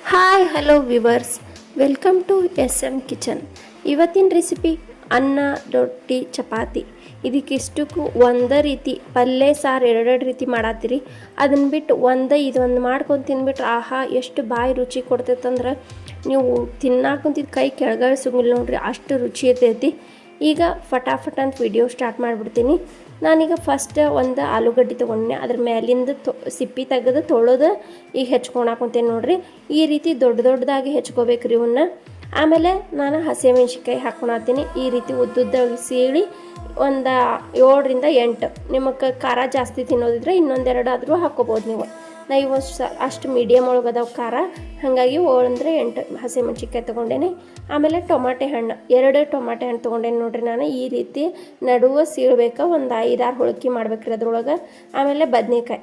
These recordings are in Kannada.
Hi hello viewers, welcome to S M kitchen. ಇವತ್ತಿನ ರೆಸಿಪಿ ಅನ್ನ ರೊಟ್ಟಿ ಚಪಾತಿ. ಇದಕ್ಕಿಷ್ಟಕ್ಕೂ ಒಂದೇ ರೀತಿ ಪಲ್ಯ ಸಾರು ಎರಡೆರಡು ರೀತಿ ಮಾಡತ್ತೀರಿ. ಅದನ್ನು ಬಿಟ್ಟು ಇದೊಂದು ಮಾಡ್ಕೊಂಡು ತಿಂದ್ಬಿಟ್ರೆ ಆಹಾ ಎಷ್ಟು ಬಾಯಿ ರುಚಿ ಕೊಡ್ತೈತಂದ್ರೆ ನೀವು ತಿನ್ನಾಕೊಂತಿದ್ದು ಕೈ ಕೆಳಗಡೆ ಸುಗಿಲ್ಲ ನೋಡ್ರಿ, ಅಷ್ಟು ರುಚಿ ಇರ್ತೈತಿ. ಈಗ ಫಟಾಫಟ್ ಅಂತ ವಿಡಿಯೋ ಸ್ಟಾರ್ಟ್ ಮಾಡಿಬಿಡ್ತೀನಿ. ನಾನೀಗ ಫಸ್ಟ್ ಒಂದು ಆಲೂಗಡ್ಡೆ ತೊಗೊಂಡೆ, ಅದ್ರ ಮೇಲಿಂದ ಸಿಪ್ಪಿ ತೆಗೆದು ತೊಳೆದು ಈಗ ಹೆಚ್ಕೊಳಕೊಂತೇನೆ ನೋಡ್ರಿ. ಈ ರೀತಿ ದೊಡ್ಡದಾಗಿ ಹೆಚ್ಕೋಬೇಕ್ರಿ ಇವನ್ನ. ಆಮೇಲೆ ನಾನು ಹಸಿಮೆಣ್ಸಿನ್ಕಾಯಿ ಹಾಕ್ಕೊಳತ್ತೀನಿ. ಈ ರೀತಿ ಉದ್ದುದ್ದಾಗಿ ಸೀಳಿ ಒಂದು 7ರಿಂದ 8. ನಿಮಗೆ ಖಾರ ಜಾಸ್ತಿ ತಿನ್ನೋದಿದ್ರೆ ಇನ್ನೊಂದೆರಡು ಆದರೂ ಹಾಕ್ಕೋಬೋದು ನೀವು. ನಾ ಇವು ಅಷ್ಟು ಮೀಡಿಯಮ್ ಒಳಗದಾವ ಖಾರ, ಹಾಗಾಗಿ 7 ಹಸಿಮೆಣ್ಸಿನ್ಕಾಯಿ ತೊಗೊಂಡೇನೆ. ಆಮೇಲೆ ಟೊಮಾಟೆ ಹಣ್ಣು 2 ಟೊಮಾಟೆ ಹಣ್ಣು ತೊಗೊಂಡೇನೆ ನೋಡ್ರಿ. ನಾನು ಈ ರೀತಿ ನಡುವೆ ಸೀಳ್ಬೇಕು, ಒಂದು 5-6 ಹೋಳಿಗೆ ಮಾಡ್ಬೇಕ್ರಿ ಅದ್ರೊಳಗೆ. ಆಮೇಲೆ ಬದ್ನೆಕಾಯಿ,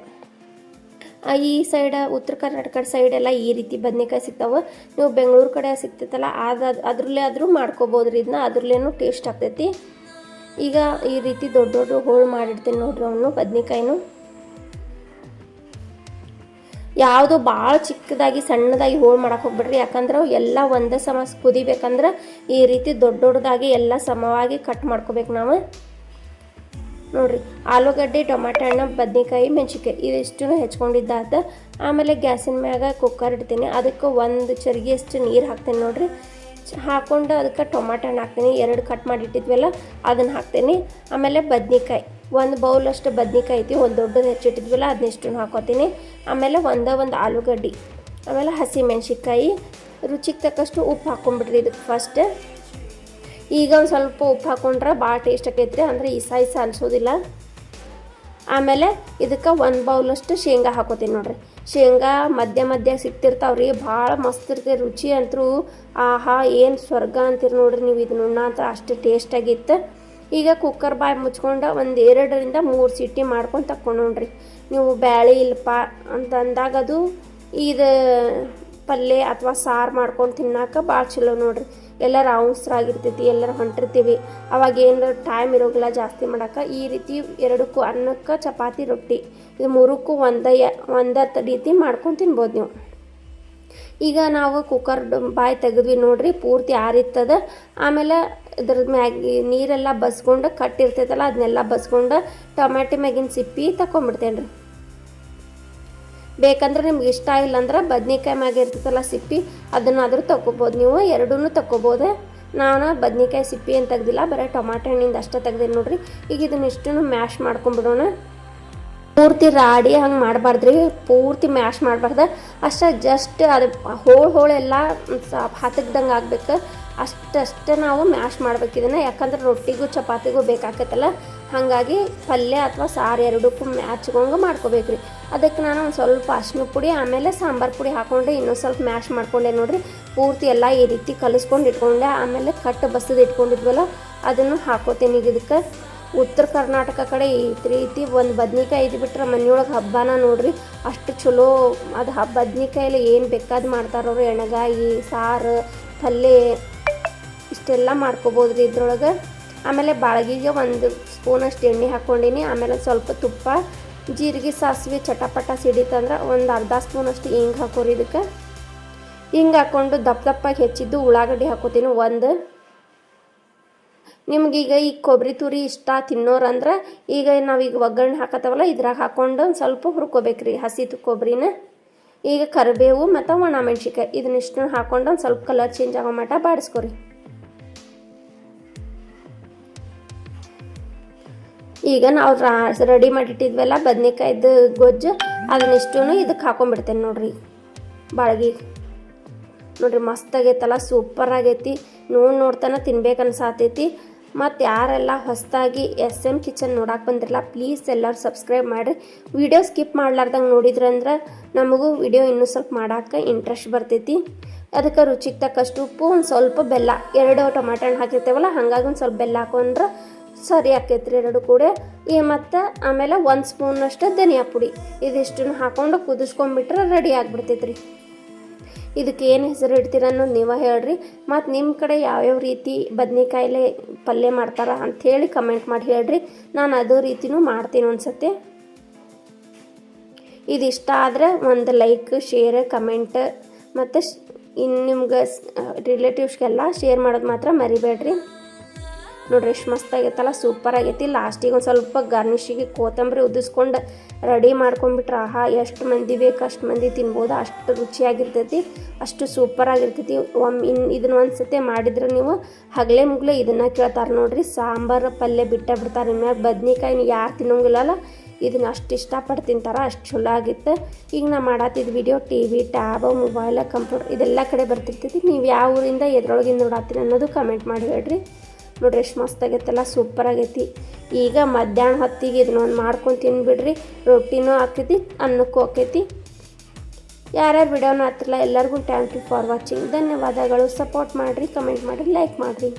ಈ ಸೈಡ್ ಉತ್ತರ ಕರ್ನಾಟಕ ಸೈಡೆಲ್ಲ ಈ ರೀತಿ ಬದ್ನೆಕಾಯಿ ಸಿಗ್ತಾವೆ. ನೀವು ಬೆಂಗಳೂರು ಕಡೆ ಸಿಗ್ತೈತಲ್ಲ ಅದ್ರಲ್ಲೇ ಆದರೂ ಮಾಡ್ಕೋಬೋದ್ರಿ. ಇದನ್ನ ಅದ್ರಲ್ಲೇನು ಟೇಸ್ಟ್ ಆಗ್ತೈತಿ. ಈಗ ಈ ರೀತಿ ದೊಡ್ಡ ಹೋಳು ಮಾಡಿಡ್ತೇನೆ ನೋಡ್ರಿ. ಅವನು ಬದ್ನೆಕಾಯಿನೂ ಯಾವುದು ಭಾಳ ಚಿಕ್ಕದಾಗಿ ಸಣ್ಣದಾಗಿ ಹೋಳು ಮಾಡಕ್ಕೆ ಹೋಗ್ಬಿಡ್ರಿ, ಯಾಕಂದ್ರೆ ಎಲ್ಲ ಒಂದೇ ಸಮ ಕುದಿಬೇಕಂದ್ರೆ ಈ ರೀತಿ ದೊಡ್ಡದಾಗಿ ಎಲ್ಲ ಸಮವಾಗಿ ಕಟ್ ಮಾಡ್ಕೋಬೇಕು ನಾವು ನೋಡ್ರಿ. ಆಲೂಗಡ್ಡೆ, ಟೊಮಾಟೊ ಹಣ್ಣು, ಬದ್ನೆಕಾಯಿ, ಮೆಣಸಿನ್ಕಾಯಿ ಇದಿಷ್ಟು ಹೆಚ್ಕೊಂಡಿದ್ದಾತ. ಆಮೇಲೆ ಗ್ಯಾಸಿನ ಮ್ಯಾಗ ಕುಕ್ಕರ್ ಇಡ್ತೀನಿ. ಅದಕ್ಕೆ 1 ಚರಿಗೆಯಷ್ಟು ನೀರು ಹಾಕ್ತೇನೆ ನೋಡ್ರಿ. ಹಾಕ್ಕೊಂಡು ಅದಕ್ಕೆ ಟೊಮಾಟೊ ಹಣ್ಣು ಹಾಕ್ತೀನಿ. 2 ಕಟ್ ಮಾಡಿಟ್ಟಿದ್ವಲ್ಲ ಅದನ್ನು ಹಾಕ್ತೀನಿ. ಆಮೇಲೆ ಬದ್ನೆಕಾಯಿ 1 ಬೌಲಷ್ಟು ಬದ್ನೆಕಾಯಿ ಐತಿ, ಒಂದು ದೊಡ್ಡದು ಹೆಚ್ಚಿಟ್ಟಿದ್ವಲ್ಲ ಅದನ್ನೆಷ್ಟು ಹಾಕೋತೀನಿ. ಆಮೇಲೆ ಒಂದು ಆಲೂಗಡ್ಡೆ, ಆಮೇಲೆ ಹಸಿ ಮೆಣಸಿನ್ಕಾಯಿ, ರುಚಿಗೆ ತಕ್ಕಷ್ಟು ಉಪ್ಪು ಹಾಕ್ಕೊಂಬಿಡ್ರಿ ಇದಕ್ಕೆ ಫಸ್ಟ್. ಈಗ ಒಂದು ಸ್ವಲ್ಪ ಉಪ್ಪು ಹಾಕ್ಕೊಂಡ್ರೆ ಭಾಳ ಟೇಸ್ಟ್ ಆಕೈತ್ರಿ, ಅಂದರೆ ಇಸ ಅನ್ಸೋದಿಲ್ಲ. ಆಮೇಲೆ ಇದಕ್ಕೆ 1 ಬೌಲಷ್ಟು ಶೇಂಗಾ ಹಾಕೋತೀನಿ ನೋಡ್ರಿ. ಶೇಂಗಾ ಮಧ್ಯ ಸಿಗ್ತಿರ್ತಾವ್ರಿ, ಭಾಳ ಮಸ್ತ್ ಇರ್ತೈತೆ ರುಚಿ ಅಂತೂ. ಆಹಾ ಏನು ಸ್ವರ್ಗ ಅಂತೀರಿ ನೋಡ್ರಿ ನೀವು. ಇದನ್ನ ಉಣ್ಣ ಅಂತ ಅಷ್ಟು ಟೇಸ್ಟಾಗಿತ್ತು. ಈಗ ಕುಕ್ಕರ್ ಬಾಯಿ ಮುಚ್ಕೊಂಡು 2ರಿಂದ 3 ಸೀಟಿ ಮಾಡ್ಕೊಂಡು ತಕ್ಕೊಂಡ್ರಿ. ನೀವು ಬ್ಯಾಳೆ ಇಲ್ಲಪ್ಪ ಅಂತ ಅಂದಾಗ ಅದು ಇದು ಪಲ್ಯ ಅಥವಾ ಸಾರು ಮಾಡ್ಕೊಂಡು ತಿನ್ನೋಕೆ ಭಾಳ ಚಲೋ ನೋಡ್ರಿ. ಎಲ್ಲರ ಅವಸರಾಗಿರ್ತೈತಿ, ಎಲ್ಲರೂ ಹೊಂಟಿರ್ತೀವಿ, ಅವಾಗ ಏನಾರು ಟೈಮ್ ಇರೋಗಿಲ್ಲ ಜಾಸ್ತಿ ಮಾಡೋಕೆ. ಈ ರೀತಿ 2ಕ್ಕೂ ಅನ್ನಕ್ಕೆ ಚಪಾತಿ ರೊಟ್ಟಿ ಇದು 3ಕ್ಕೂ ಒಂದೇ ರೀತಿ ಮಾಡ್ಕೊಂಡು ತಿನ್ಬೋದು ನೀವು. ಈಗ ನಾವು ಕುಕ್ಕರ್ ಬಾಯಿ ತೆಗೆದ್ವಿ ನೋಡ್ರಿ, ಪೂರ್ತಿ ಆರಿತ್ತದ. ಆಮೇಲೆ ಇದ್ರದ್ದು ಮ್ಯಾಗಿ ನೀರೆಲ್ಲ ಬಸ್ಕೊಂಡು ಕಟ್ಟಿರ್ತೈತಲ್ಲ ಅದನ್ನೆಲ್ಲ ಬಸ್ಕೊಂಡು ಟೊಮ್ಯಾಟೊ ಮ್ಯಾಗಿನ ಸಿಪ್ಪಿ ತಗೊಂಬಿಡ್ತೇನೆ ರೀ. ಬೇಕಂದ್ರೆ ನಿಮ್ಗೆ ಇಷ್ಟ ಇಲ್ಲ ಅಂದ್ರೆ ಬದ್ನೆಕಾಯಿ ಮ್ಯಾಗ ಇರ್ತೈತಲ್ಲ ಸಿಪ್ಪಿ, ಅದನ್ನಾದರೂ ತಗೋಬೋದು ನೀವು. 2 ತಗೋಬೋದು. ನಾನು ಬದ್ನೆಕಾಯಿ ಸಿಪ್ಪಿ ಏನು ತೆಗ್ದಿಲ್ಲ, ಬರೀ ಟೊಮಾಟೊ ಹಣ್ಣಿಂದ ಅಷ್ಟೇ ತೆಗ್ದೇನೆ ನೋಡ್ರಿ. ಈಗ ಇದನ್ನಿಷ್ಟು ಮ್ಯಾಶ್ ಮಾಡ್ಕೊಂಬಿಡೋಣ. ಪೂರ್ತಿ ರಾಡಿ ಹಂಗೆ ಮಾಡಬಾರ್ದ್ರಿ, ಪೂರ್ತಿ ಮ್ಯಾಶ್ ಮಾಡಬಾರ್ದು. ಅಷ್ಟೇ ಜಸ್ಟ್ ಅದು ಹೋಳೆಲ್ಲ ಹತ್ತಗ್ದಂಗೆ ಆಗ್ಬೇಕು, ಅಷ್ಟೇ ನಾವು ಮ್ಯಾಶ್ ಮಾಡ್ಬೇಕು ಇದನ್ನು. ಯಾಕಂದ್ರೆ ರೊಟ್ಟಿಗೂ ಚಪಾತಿಗೂ ಬೇಕಾಕತ್ತಲ್ಲ, ಹಾಗಾಗಿ ಪಲ್ಯ ಅಥವಾ ಸಾರು 2ಕ್ಕೂ ಮ್ಯಾಚ್ಗೊಂಗೆ ಮಾಡ್ಕೋಬೇಕ್ರಿ. ಅದಕ್ಕೆ ನಾನು ಒಂದು ಸ್ವಲ್ಪ ಅರಿಶಿನ ಪುಡಿ ಆಮೇಲೆ ಸಾಂಬಾರು ಪುಡಿ ಹಾಕ್ಕೊಂಡು ಇನ್ನೊಂದು ಸ್ವಲ್ಪ ಮ್ಯಾಶ್ ಮಾಡ್ಕೊಂಡೆ ನೋಡ್ರಿ. ಪೂರ್ತಿ ಎಲ್ಲ ಈ ರೀತಿ ಕಲಿಸ್ಕೊಂಡು ಇಟ್ಕೊಂಡೆ. ಆಮೇಲೆ ಕಟ್ಟು ಬಸದು ಇಟ್ಕೊಂಡಿದ್ವಲ್ಲ ಅದನ್ನು ಹಾಕೋತೀನಿ ಈಗ ಇದಕ್ಕೆ. ಉತ್ತರ ಕರ್ನಾಟಕ ಕಡೆ ಈ ರೀತಿ ಒಂದು ಬದ್ನಿಕಾಯಿ ಇದ್ಬಿಟ್ರೆ ಮನೆಯೊಳಗೆ ಹಬ್ಬನ ನೋಡ್ರಿ, ಅಷ್ಟು ಚಲೋ. ಅದು ಬದ್ನಿಕಾಯಲ್ಲಿ ಏನು ಬೇಕಾದ್ ಮಾಡ್ತಾರವ್ರು, ಎಣ್ಣೆಗಾಯಿ, ಸಾರು, ಪಲ್ಯ ಇಷ್ಟೆಲ್ಲ ಮಾಡ್ಕೋಬೋದ್ರಿ ಇದ್ರೊಳಗೆ. ಆಮೇಲೆ ಬಾಳ್ಗಿಗೆ 1 ಸ್ಪೂನಷ್ಟು ಎಣ್ಣೆ ಹಾಕ್ಕೊಂಡೀನಿ. ಆಮೇಲೆ ಸ್ವಲ್ಪ ತುಪ್ಪ, ಜೀರಿಗೆ, ಸಾಸಿವೆ ಚಟಪಟ ಸಿಡಿತಂದ್ರೆ ಒಂದು ಅರ್ಧ ಸ್ಪೂನಷ್ಟು ಹಿಂಗೆ ಹಾಕೋರಿ ಇದಕ್ಕೆ. ಹಿಂಗೆ ಹಾಕ್ಕೊಂಡು ದಪ್ಪಾಗಿ ಹೆಚ್ಚಿದ್ದು ಉಳ್ಳಾಗಡ್ಡಿ ಹಾಕೋತೀನಿ 1. ನಿಮ್ಗೀಗ ಈ ಕೊಬ್ಬರಿ ತುರಿ ಇಷ್ಟ ತಿನ್ನೋರಂದ್ರೆ ಈಗ ನಾವೀಗ ಒಗ್ಗರಣೆ ಹಾಕತ್ತವಲ್ಲ ಇದ್ರಾಗ ಹಾಕ್ಕೊಂಡು ಒಂದು ಸ್ವಲ್ಪ ಹುರ್ಕೋಬೇಕ್ರಿ ಹಸಿ ಕೊಬ್ಬರಿನ. ಈಗ ಕರಿಬೇವು ಮತ್ತು ಒಣ ಮೆಣ್ಸಿನ್ಕಾಯಿ ಇದನ್ನಿಷ್ಟು ಹಾಕ್ಕೊಂಡು ಒಂದು ಸ್ವಲ್ಪ ಕಲರ್ ಚೇಂಜ್ ಆಗೋ ಮಟ್ಟ ಬಾಡಿಸ್ಕೊರಿ. ಈಗ ನಾವು ರೆಡಿ ಮಾಡಿಟ್ಟಿದ್ವಲ್ಲ ಬದ್ನೆಕಾಯ್ದು ಗೊಜ್ಜು, ಅದನ್ನಿಷ್ಟು ಇದಕ್ಕೆ ಹಾಕೊಂಡ್ಬಿಡ್ತೇನೆ ನೋಡ್ರಿ ಬಾಳ್ಗಿ. ನೋಡ್ರಿ ಮಸ್ತ್ ಆಗೈತಲ್ಲ, ಸೂಪರ್ ಆಗೈತಿ. ನೋಡ್ತಾನೆ ತಿನ್ಬೇಕು ಅನ್ಸಾತೈತಿ. ಮತ್ತು ಯಾರೆಲ್ಲ ಹೊಸದಾಗಿ ಎಸ್ ಎಮ್ ಕಿಚನ್ ನೋಡಕ್ಕೆ ಬಂದಿರಲ್ಲ, ಪ್ಲೀಸ್ ಎಲ್ಲರೂ ಸಬ್ಸ್ಕ್ರೈಬ್ ಮಾಡಿರಿ. ವಿಡಿಯೋ ಸ್ಕಿಪ್ ಮಾಡ್ಲಾರ್ದಂಗೆ ನೋಡಿದ್ರಂದ್ರೆ ನಮಗೂ ವಿಡಿಯೋ ಇನ್ನೂ ಸ್ವಲ್ಪ ಮಾಡೋಕ್ಕೆ ಇಂಟ್ರೆಸ್ಟ್ ಬರ್ತೈತಿ. ಅದಕ್ಕೆ ರುಚಿಗೆ ತಕ್ಕಷ್ಟು ಉಪ್ಪು, ಒಂದು ಸ್ವಲ್ಪ ಬೆಲ್ಲ, 2 ಟೊಮಾಟೊ ಹಣ್ಣು ಹಾಕಿರ್ತೇವಲ್ಲ ಹಾಗಾಗಿ ಒಂದು ಸ್ವಲ್ಪ ಬೆಲ್ಲ ಹಾಕೊಂಡ್ರೆ ಸರಿ ಆಕೈತ್ರಿ 2 ಕೂಡ. ಮತ್ತು ಆಮೇಲೆ 1 ಸ್ಪೂನಷ್ಟು ಧನಿಯಾ ಪುಡಿ ಇದಿಷ್ಟನ್ನು ಹಾಕ್ಕೊಂಡು ಕುದಿಸ್ಕೊಂಡ್ಬಿಟ್ರೆ ರೆಡಿ ಆಗಿಬಿಡ್ತೈತ್ರಿ. ಇದಕ್ಕೆ ಏನು ಹೆಸರು ಇಡ್ತೀರ ಅನ್ನೋದು ನೀವೇ ಹೇಳ್ರಿ. ಮತ್ತು ನಿಮ್ಮ ಕಡೆ ಯಾವ್ಯಾವ ರೀತಿ ಬದ್ನೆಕಾಯಿಲೆ ಪಲ್ಯ ಮಾಡ್ತಾರೆ ಅಂಥೇಳಿ ಕಮೆಂಟ್ ಮಾಡಿ ಹೇಳ್ರಿ. ನಾನು ಅದೇ ರೀತಿನೂ ಮಾಡ್ತೀನಿ ಒಂದ್ಸತಿ. ಇದಿಷ್ಟ ಆದರೆ ಒಂದು ಲೈಕ್, ಶೇರ್, ಕಮೆಂಟ್ ಮತ್ತು ಇನ್ನು ನಿಮ್ಗೆ ರಿಲೇಟಿವ್ಸ್ಗೆಲ್ಲ ಶೇರ್ ಮಾಡೋದು ಮಾತ್ರ ಮರಿಬೇಡ್ರಿ. ನೋಡ್ರಿ ಎಷ್ಟು ಮಸ್ತ್ ಆಗೈತಲ್ಲ, ಸೂಪರ್ ಆಗೈತಿ. ಲಾಸ್ಟಿಗೆ ಒಂದು ಸ್ವಲ್ಪ ಗಾರ್ನಿಷಿಗೆ ಕೊತ್ತಂಬರಿ ಉದಿಸ್ಕೊಂಡು ರೆಡಿ ಮಾಡ್ಕೊಂಡ್ಬಿಟ್ರೆ ಆಹಾ ಎಷ್ಟು ಮಂದಿ ಬೇಕು ಅಷ್ಟು ಮಂದಿ ತಿನ್ಬೋದು, ಅಷ್ಟು ರುಚಿಯಾಗಿರ್ತೈತಿ, ಅಷ್ಟು ಸೂಪರಾಗಿರ್ತೈತಿ. ಇದನ್ನ ಒಂದು ಸತಿ ಮಾಡಿದ್ರೆ ನೀವು ಹಗಲೇ ಮುಗ್ಲೇ ಇದನ್ನು ಕೇಳ್ತಾರೆ ನೋಡ್ರಿ. ಸಾಂಬಾರು ಪಲ್ಯ ಬಿಡ್ತಾರೆ, ನಿಮ್ಗೆ ಬದ್ನಿಕಾಯಿ ಯಾರು ತಿನ್ನೋಂಗಿಲ್ಲಲ್ಲ, ಇದನ್ನು ಅಷ್ಟು ಇಷ್ಟಪಟ್ಟು ತಿಂತಾರೆ, ಅಷ್ಟು ಚಲೋ ಆಗಿತ್ತು. ಈಗ ನಾ ಮಾಡತ್ತಿದ್ದ video TV, tab, mobile, computer ಇದೆಲ್ಲ ಕಡೆ ಬರ್ತಿರ್ತೈತಿ. ನೀವು ಯಾವ ಊರಿಂದ ಎದ್ರೊಳಗಿಂದ ನೋಡತ್ತೀರಿ ಅನ್ನೋದು ಕಮೆಂಟ್ ಮಾಡಿ ಹೇಳ್ರಿ. ನೋಡ್ರಿ ಎಷ್ಟು ಮಸ್ತ್ ಆಗೈತಲ್ಲ, ಸೂಪರ್ ಆಗೈತಿ. ಈಗ ಮಧ್ಯಾಹ್ನ ಹೊತ್ತಿಗೆ ಇದನ್ನೊಂದು ಮಾಡ್ಕೊಂಡು ತಿನ್ಬಿಡ್ರಿ. ರೊಟ್ಟಿನೂ ಹಾಕೈತಿ, ಅನ್ನಕ್ಕೂ ಹಾಕೈತಿ. ಯಾರ್ಯಾರು ವಿಡಿಯೋನ ಹತ್ತಿರಲ್ಲ ಎಲ್ಲರಿಗೂ ಥ್ಯಾಂಕ್ ಯು ಫಾರ್ ವಾಚಿಂಗ್. ಧನ್ಯವಾದಗಳು. ಸಪೋರ್ಟ್ ಮಾಡಿರಿ, ಕಮೆಂಟ್ ಮಾಡಿರಿ, ಲೈಕ್ ಮಾಡಿರಿ.